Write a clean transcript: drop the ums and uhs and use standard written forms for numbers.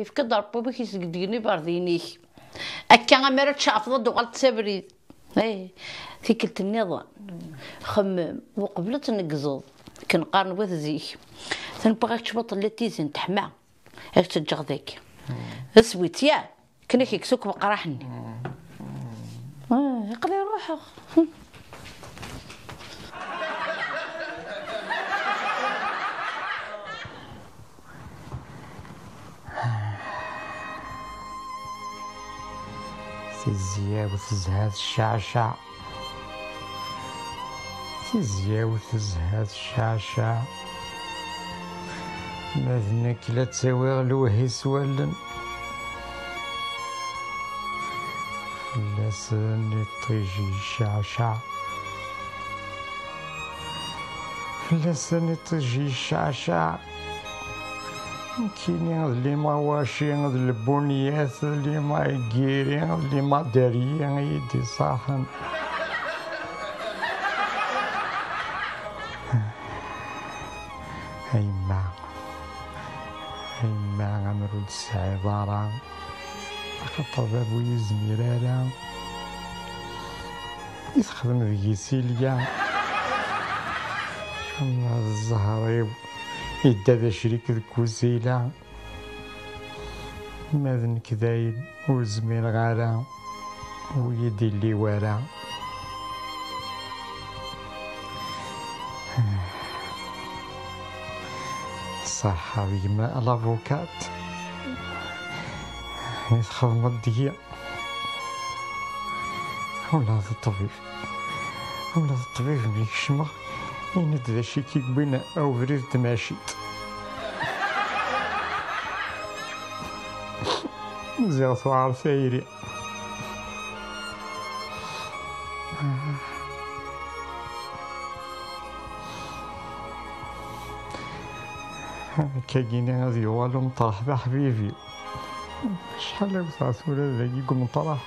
يفكد ربي بك يسقديني باردينيك أكا غمرة تشافض وغلط تبريد تيكلت النظام خمم وقبلت نقزض كنقارن وذزيك تنبغيك تبطل لتيزن تحمى هاك تجغ ذاك اسويت يا كنا كيكسوك بقراحني يقضي روحه تزيا وتزهاد الشعشع تزيا وتزهاد الشعشع ماذنك لا تساوي غلوه سوالن فلاسن طيجي الشعشع فلاسن طيجي الشعشع كيني اللي ما واشي البنيات اللي ما يقيري اللي ما داري يدي صاحن هيما غنرد السعيدارة خاطر بابو يزميرارا يخدم ذي سيليا الزهري يدا ذا شريك ذك وزيلة ماذن كذايل وزمير غارة ويدي اللي ورا صح بيما الافوكات يتخدم الدقيق ولاد الطبيب ميكشمه يند ذا شي كيكبينا او فريد تماشيت زيغ ثوار ثايري كاينين غادي يوالو مطرح بحبيبي شحال وصعت ولا ذاك يقول مطرح